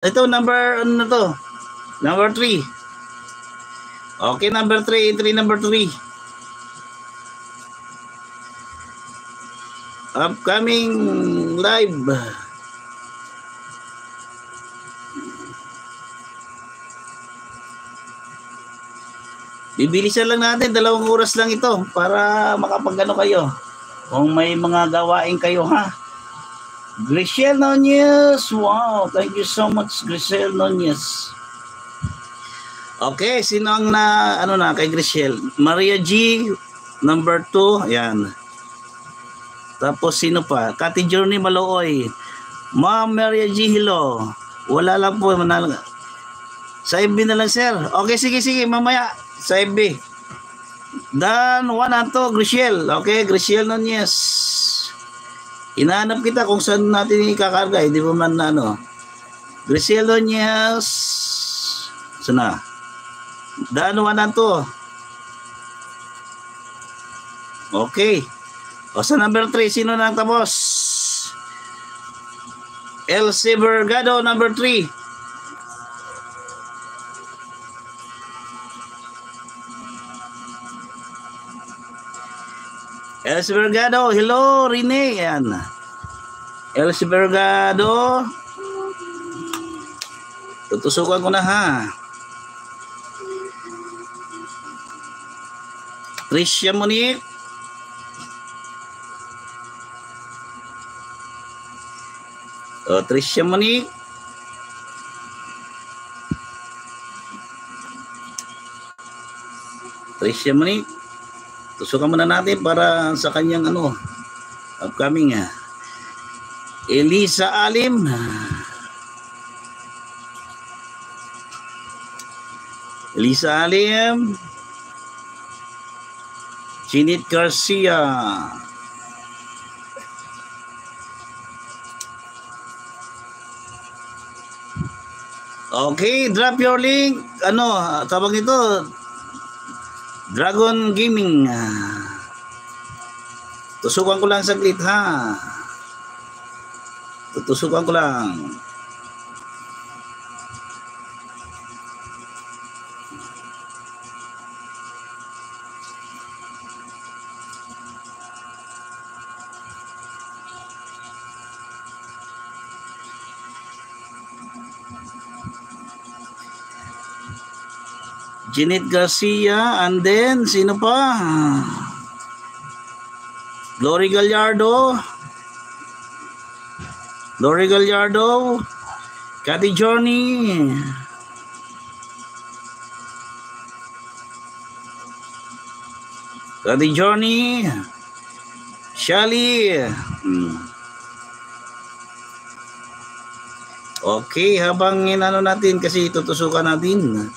Ito, number, ano na to? Number 3. Okay, number 3, entry number 3. Upcoming live. Bibilisan lang natin, 2 oras lang ito para makapagano kayo. Kung may mga gawain kayo, ha? Griselda Nunez. Wow, thank you so much, Griselda Nunez. Okay, sino ang na kay Griselda? Maria G, number 2. Ayan. Tapos sino pa? Kati Journey Malooy. Ma'am Maria G, hello. Wala lang po. Sa FB na lang, sir. Okay, sige, mamaya. Sa FB. Dan, 1 and 2, Griselda. Okay, Griselda Nunez. Inaanap kita kung saan natin ikakarga. Hindi pa man na ano. Griselda Nunez. Sana. Dan, 1 and 2. Okay. O sa number 3, sino na tapos? Elsie Vergado, number 3. Elsie Vergado, hello, Rene. Yan. Elsie Vergado. Tutusukan ko na, ha. Tricia Monique. Tricia Monique. Tricia Monique. Tusukan muna natin para sa kanyang upcoming. Elisa Alim. Elisa Alim. Chinit Garcia. Okay, drop your link. Tawag nito? Dragon Gaming. Tusukan ko lang saglit, ha. Tutusukan ko lang. Janet Garcia, and then sino pa? Lori Gallardo. Kati Journey. Shali. Okay, habang natin kasi tutusukan natin.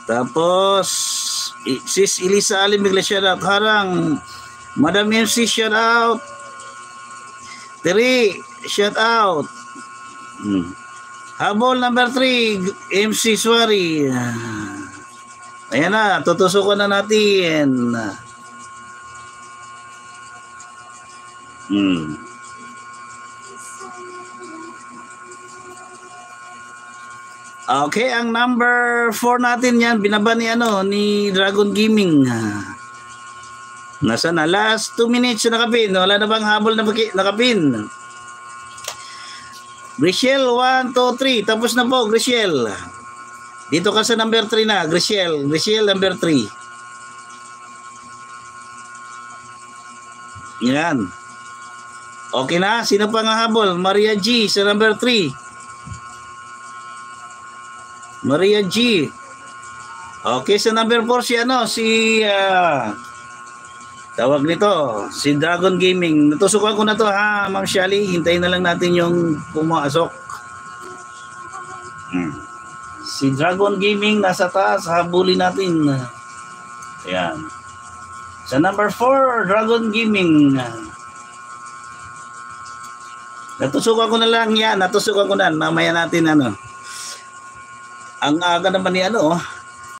Tapos Sis Elisa Alim bigla shout out. Harang Madam MC shout out. Terry shout out. Habol number 3 MC Suari. Ayan na, tutusukan na natin. Okay, ang number 4 natin yan, binaba ni Dragon Gaming. Nasa na? Last 2 minutes na nakapin. Wala na bang habol na nakapin? Griselda, 1, 2, 3. Tapos na po, Griselda. Dito ka sa number 3 na, Griselda. Griselda, number 3. Yan. Okay na? Sino pa nga habol? Maria G sa number 3. Maria G. Okay, sa number 4 si tawag nito, si Dragon Gaming. Natusukan ko na to, ha, Ma'am Shali. Hintayin na lang natin yung pumasok. Si Dragon Gaming nasa taas, habulin natin. Ayan. Sa number 4, Dragon Gaming. Natusukan ko na lang yan. Natusukan ko na. Mamaya natin Ang aga naman ni